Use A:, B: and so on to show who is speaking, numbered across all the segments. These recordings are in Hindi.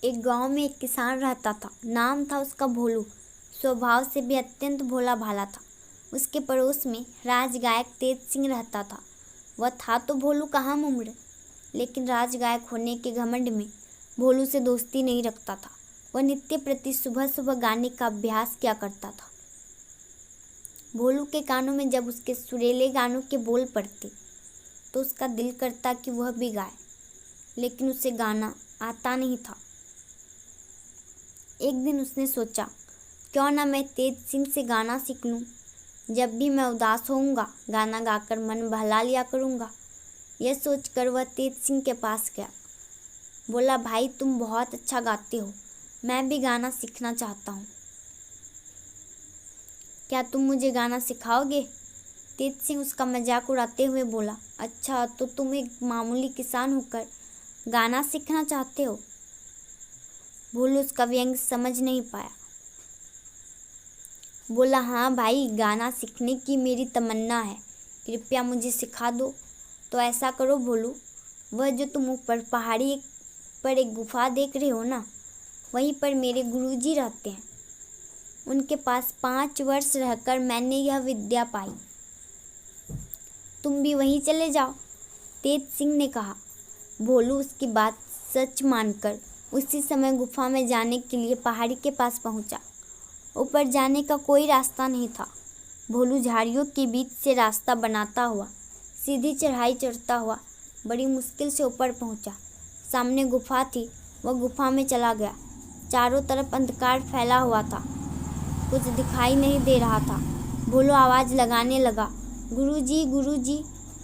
A: एक गांव में एक किसान रहता था। नाम था उसका भोलू। स्वभाव से भी अत्यंत भोला भाला था। उसके पड़ोस में राजगायक तेज सिंह रहता था। वह था तो भोलू का हम उम्र, लेकिन राजगायक होने के घमंड में भोलू से दोस्ती नहीं रखता था। वह नित्य प्रति सुबह सुबह गाने का अभ्यास किया करता था। भोलू के कानों में जब उसके सुरीले गानों के बोल पड़ते तो उसका दिल करता कि वह भी गाए, लेकिन उसे गाना आता नहीं था। एक दिन उसने सोचा, क्यों ना मैं तेज सिंह से गाना सीख लूं। जब भी मैं उदास होऊंगा गाना गाकर मन बहला लिया करूंगा। यह सोचकर वह तेज सिंह के पास गया। बोला, भाई तुम बहुत अच्छा गाते हो, मैं भी गाना सीखना चाहता हूँ। क्या तुम मुझे गाना सिखाओगे? तेज सिंह उसका मजाक उड़ाते हुए बोला, अच्छा तो तुम एक मामूली किसान होकर गाना सीखना चाहते हो? भोलू उसका व्यंग समझ नहीं पाया। बोला, हाँ भाई, गाना सीखने की मेरी तमन्ना है, कृपया मुझे सिखा दो। तो ऐसा करो भोलू, वह जो तुम ऊपर पहाड़ी पर एक गुफा देख रहे हो ना, वहीं पर मेरे गुरुजी रहते हैं। उनके पास 5 वर्ष रहकर मैंने यह विद्या पाई। तुम भी वहीं चले जाओ, तेज सिंह ने कहा। भोलू उसकी बात सच मानकर उसी समय गुफा में जाने के लिए पहाड़ी के पास पहुंचा। ऊपर जाने का कोई रास्ता नहीं था। भोलू झाड़ियों के बीच से रास्ता बनाता हुआ सीधी चढ़ाई चढ़ता हुआ बड़ी मुश्किल से ऊपर पहुंचा। सामने गुफा थी। वह गुफा में चला गया। चारों तरफ अंधकार फैला हुआ था, कुछ दिखाई नहीं दे रहा था। भोलू आवाज़ लगाने लगा, गुरुजी गुरुजी।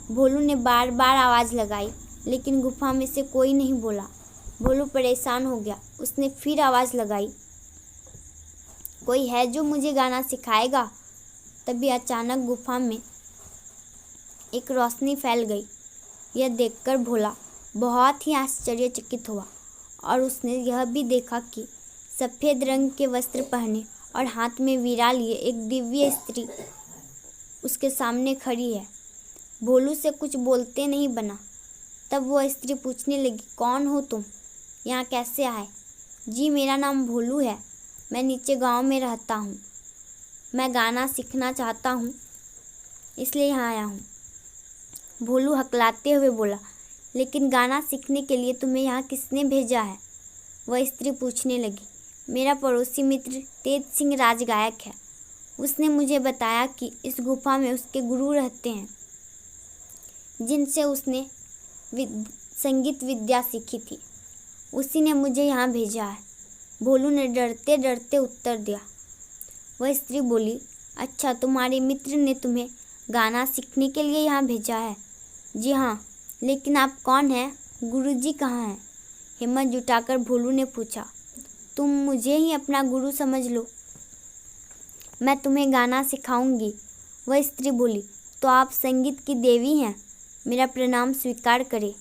A: भोलू ने बार बार आवाज़ लगाई, लेकिन गुफा में से कोई नहीं बोला। भोलू परेशान हो गया। उसने फिर आवाज़ लगाई, कोई है जो मुझे गाना सिखाएगा? तभी अचानक गुफा में एक रोशनी फैल गई। यह देखकर भोला बहुत ही आश्चर्यचकित हुआ और उसने यह भी देखा कि सफ़ेद रंग के वस्त्र पहने और हाथ में वीणा लिए एक दिव्य स्त्री उसके सामने खड़ी है। भोलू से कुछ बोलते नहीं बना। तब वह स्त्री पूछने लगी, कौन हो तुम? यहाँ कैसे आए? जी मेरा नाम भोलू है, मैं नीचे गांव में रहता हूँ। मैं गाना सीखना चाहता हूँ, इसलिए यहाँ आया हूँ। भोलू हकलाते हुए बोला, लेकिन गाना सीखने के लिए तुम्हें यहाँ किसने भेजा है? वह स्त्री पूछने लगी, मेरा पड़ोसी मित्र तेज सिंह राजगायक है। उसने मुझे बताया कि इस गुफा में उसके गुरु रहते हैं, जिनसे उसने संगीत विद्या सीखी थी। उसी ने मुझे यहाँ भेजा है। भोलू ने डरते डरते उत्तर दिया। वह स्त्री बोली, अच्छा, तुम्हारे मित्र ने तुम्हें गाना सीखने के लिए यहाँ भेजा है? जी हाँ, लेकिन आप कौन हैं? गुरुजी कहाँ हैं? हिम्मत जुटाकर भोलू ने पूछा। तुम मुझे ही अपना गुरु समझ लो, मैं तुम्हें गाना सिखाऊंगी। वह स्त्री बोली, तो आप संगीत की देवी हैं, मेरा प्रणाम स्वीकार करें।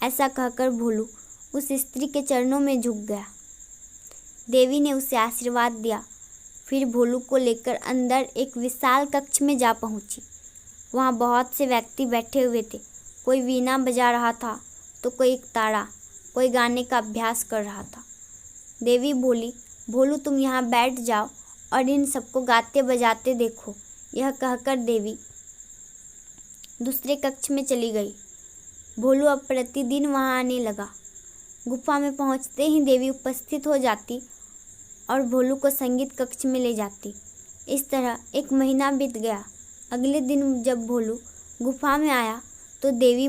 A: ऐसा कहकर भोलू उस स्त्री के चरणों में झुक गया। देवी ने उसे आशीर्वाद दिया। फिर भोलू को लेकर अंदर एक विशाल कक्ष में जा पहुंची। वहाँ बहुत से व्यक्ति बैठे हुए थे। कोई वीणा बजा रहा था तो कोई एक ताड़ा, कोई गाने का अभ्यास कर रहा था। देवी बोली, भोलू तुम यहाँ बैठ जाओ और इन सबको गाते बजाते देखो। यह कहकर देवी दूसरे कक्ष में चली गई। भोलू अब प्रतिदिन वहाँ आने लगा। गुफा में पहुँचते ही देवी उपस्थित हो जाती और भोलू को संगीत कक्ष में ले जाती। इस तरह 1 महीना बीत गया। अगले दिन जब भोलू गुफा में आया तो देवी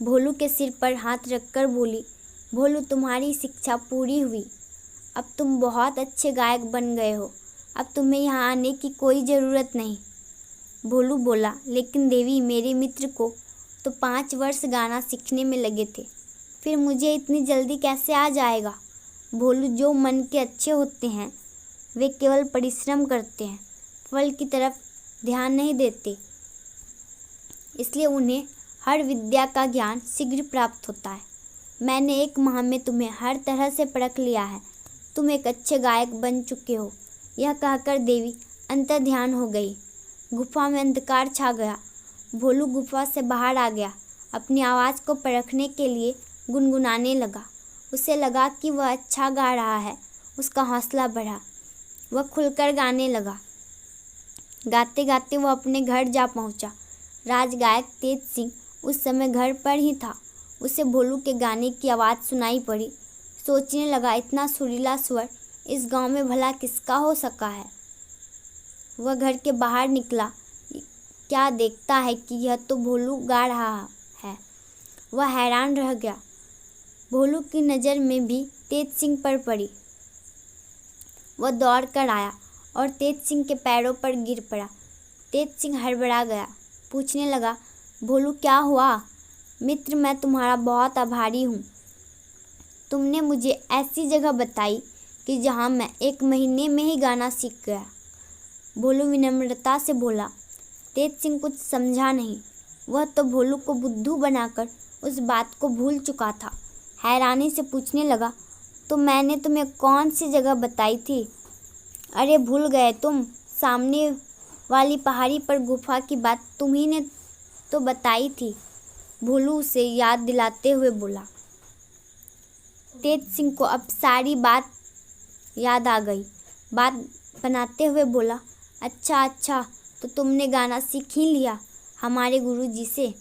A: भोलू के सिर पर हाथ रखकर बोली, भोलू तुम्हारी शिक्षा पूरी हुई, अब तुम बहुत अच्छे गायक बन गए हो, अब तुम्हें यहाँ आने की कोई ज़रूरत नहीं। भोलू बोला, लेकिन देवी मेरे मित्र को तो 5 वर्ष गाना सीखने में लगे थे, फिर मुझे इतनी जल्दी कैसे आ जाएगा? भोलू, जो मन के अच्छे होते हैं वे केवल परिश्रम करते हैं, फल की तरफ ध्यान नहीं देते, इसलिए उन्हें हर विद्या का ज्ञान शीघ्र प्राप्त होता है। मैंने 1 माह में तुम्हें हर तरह से परख लिया है, तुम एक अच्छे गायक बन चुके हो। यह कहकर देवी अंतर्ध्यान हो गई। गुफा में अंधकार छा गया। भोलू गुफा से बाहर आ गया। अपनी आवाज़ को परखने के लिए गुनगुनाने लगा। उसे लगा कि वह अच्छा गा रहा है। उसका हौसला बढ़ा, वह खुलकर गाने लगा। गाते गाते वह अपने घर जा पहुंचा। राजगायक तेज सिंह उस समय घर पर ही था। उसे भोलू के गाने की आवाज़ सुनाई पड़ी। सोचने लगा, इतना सुरीला स्वर इस गांव में भला किसका हो सका है। वह घर के बाहर निकला। क्या देखता है कि यह तो भोलू गा रहा है। वह हैरान रह गया। भोलू की नज़र में भी तेज सिंह पर पड़ी। वह दौड़ कर आया और तेज सिंह के पैरों पर गिर पड़ा। तेज सिंह हड़बड़ा गया, पूछने लगा, भोलू क्या हुआ? मित्र, मैं तुम्हारा बहुत आभारी हूँ। तुमने मुझे ऐसी जगह बताई कि जहाँ मैं 1 महीने में ही गाना सीख गया। भोलू विनम्रता से बोला। तेज सिंह कुछ समझा नहीं। वह तो भोलू को बुद्धू बनाकर उस बात को भूल चुका था। हैरानी से पूछने लगा, तो मैंने तुम्हें कौन सी जगह बताई थी? अरे भूल गए तुम? सामने वाली पहाड़ी पर गुफा की बात तुम्ही ने तो बताई थी। भोलू उसे याद दिलाते हुए बोला। तेज सिंह को अब सारी बात याद आ गई। बात बनाते हुए बोला, अच्छा, तो तुमने गाना सीख ही लिया हमारे गुरुजी से?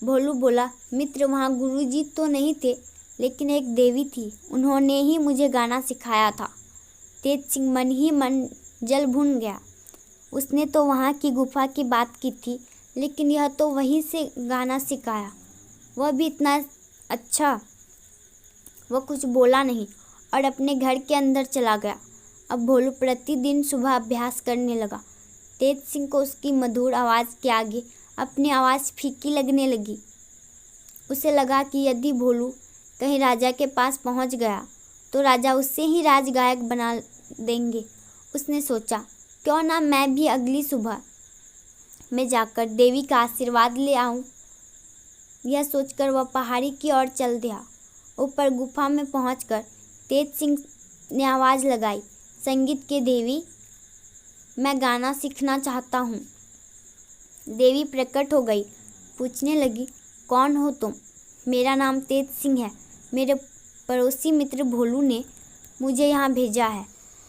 A: भोलू बोला, मित्र, वहाँ गुरुजी तो नहीं थे, लेकिन एक देवी थी, उन्होंने ही मुझे गाना सिखाया था। तेज सिंह मन ही मन जल भुन गया। उसने तो वहाँ की गुफा की बात की थी, लेकिन यह तो वहीं से गाना सिखाया, वह भी इतना अच्छा। वह कुछ बोला नहीं और अपने घर के अंदर चला गया। अब भोलू प्रतिदिन सुबह अभ्यास करने लगा। तेज सिंह को उसकी मधुर आवाज़ के आगे अपनी आवाज़ फीकी लगने लगी। उसे लगा कि यदि भोलू कहीं राजा के पास पहुंच गया तो राजा उसे ही राजगायक बना देंगे। उसने सोचा, क्यों ना मैं भी अगली सुबह में जाकर देवी का आशीर्वाद ले आऊं। यह सोचकर वह पहाड़ी की ओर चल दिया। ऊपर गुफा में पहुंचकर तेज सिंह ने आवाज़ लगाई, संगीत के देवी, मैं गाना सीखना चाहता हूँ। देवी प्रकट हो गई, पूछने लगी, कौन हो तुम? मेरा नाम तेज सिंह है। मेरे पड़ोसी मित्र भोलू ने मुझे यहाँ भेजा है।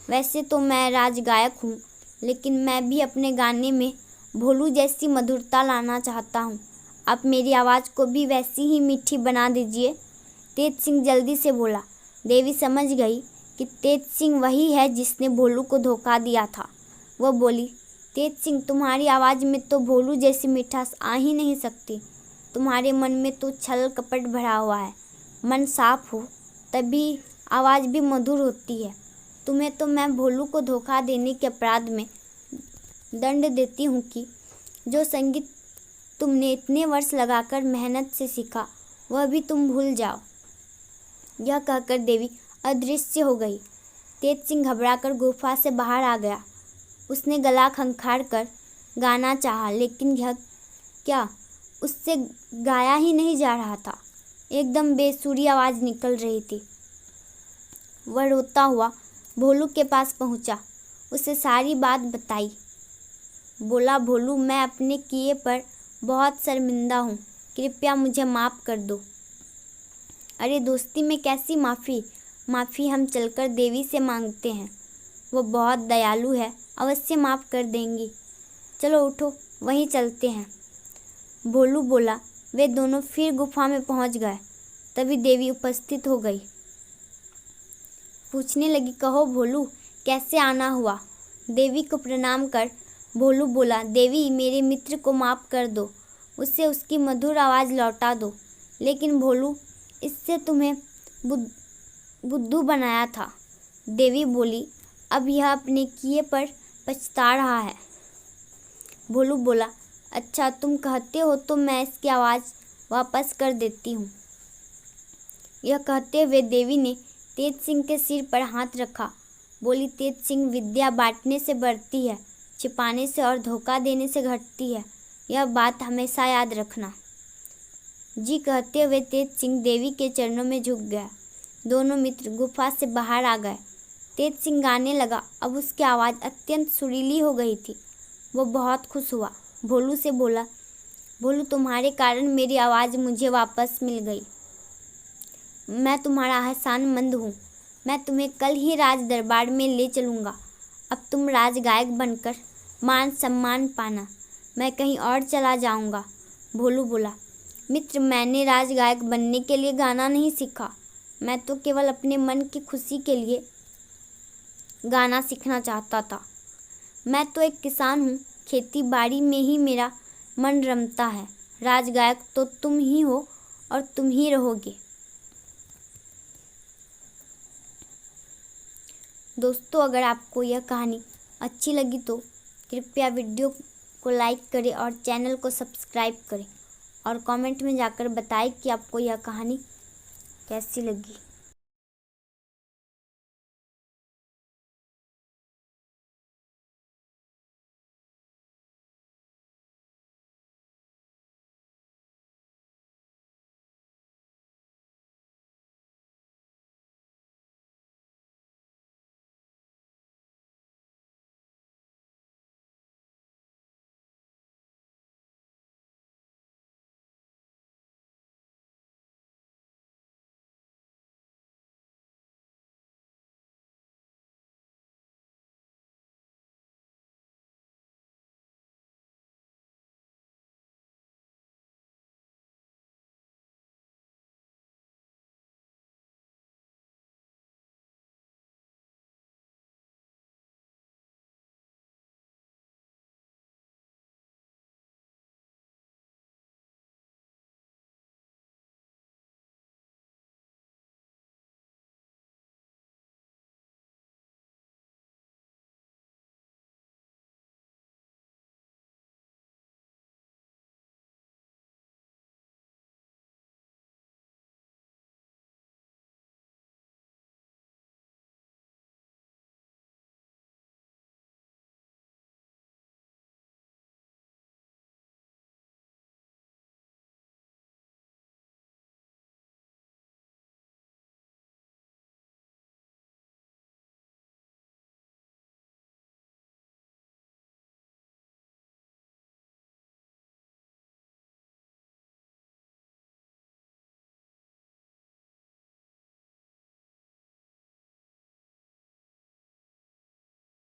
A: वैसे तो मैं राजगायक हूँ, लेकिन मैं भी अपने गाने में भोलू जैसी मधुरता लाना चाहता हूँ। आप मेरी आवाज़ को भी वैसी ही मीठी बना दीजिए। तेज सिंह जल्दी से बोला। देवी समझ गई कि तेज सिंह वही है जिसने भोलू को धोखा दिया था। वह बोली, तेज सिंह, तुम्हारी आवाज़ में तो भोलू जैसी मिठास आ ही नहीं सकती। तुम्हारे मन में तो छल कपट भरा हुआ है। मन साफ हो तभी आवाज़ भी मधुर होती है। तुम्हें तो मैं भोलू को धोखा देने के अपराध में दंड देती हूँ कि जो संगीत तुमने इतने वर्ष लगाकर मेहनत से सीखा, वह भी तुम भूल जाओ। यह कहकर देवी अदृश्य हो गई। तेज सिंह घबराकर गुफा से बाहर आ गया। उसने गला खंखार कर गाना चाहा, लेकिन यह क्या, उससे गाया ही नहीं जा रहा था। एकदम बेसुरी आवाज़ निकल रही थी। वह रोता हुआ भोलू के पास पहुंचा, उसे सारी बात बताई। बोला, भोलू, मैं अपने किए पर बहुत शर्मिंदा हूँ, कृपया मुझे माफ़ कर दो। अरे दोस्ती में कैसी माफ़ी? माफ़ी हम चलकर देवी से मांगते हैं, वो बहुत दयालु है, अवश्य माफ़ कर देंगी। चलो उठो, वहीं चलते हैं। भोलू बोला। वे दोनों फिर गुफा में पहुंच गए। तभी देवी उपस्थित हो गई। पूछने लगी, कहो भोलू, कैसे आना हुआ? देवी को प्रणाम कर भोलू बोला, देवी, मेरे मित्र को माफ़ कर दो, उसे उसकी मधुर आवाज़ लौटा दो। लेकिन भोलू, इससे तुम्हें बुद्धू बनाया था। देवी बोली, अब यह अपने किए पर पछता रहा है। भोलू बोला, अच्छा, तुम कहते हो तो मैं इसकी आवाज़ वापस कर देती हूँ। यह कहते हुए देवी ने तेज सिंह के सिर पर हाथ रखा। बोली, तेज सिंह, विद्या बांटने से बढ़ती है, छिपाने से और धोखा देने से घटती है। यह बात हमेशा याद रखना। जी कहते हुए तेज सिंह देवी के चरणों में झुक गया। दोनों मित्र गुफा से बाहर आ गए। तेज सिंह गाने लगा। अब उसकी आवाज़ अत्यंत सुरीली हो गई थी। वो बहुत खुश हुआ। भोलू से बोला, भोलू, तुम्हारे कारण मेरी आवाज़ मुझे वापस मिल गई। मैं तुम्हारा एहसानमंद हूँ। मैं तुम्हें कल ही राज दरबार में ले चलूँगा। अब तुम राजगायक बनकर मान सम्मान पाना। मैं कहीं और चला जाऊँगा। भोलू बोला, मित्र, मैंने राजगायक बनने के लिए गाना नहीं सीखा। मैं तो केवल अपने मन की खुशी के लिए गाना सीखना चाहता था। मैं तो एक किसान हूँ, खेती बाड़ी में ही मेरा मन रमता है। राजगायक तो तुम ही हो और तुम ही रहोगे। दोस्तों, अगर आपको यह कहानी अच्छी लगी तो कृपया वीडियो को लाइक करें और चैनल को सब्सक्राइब करें और कमेंट में जाकर बताएं कि आपको यह कहानी कैसी लगी।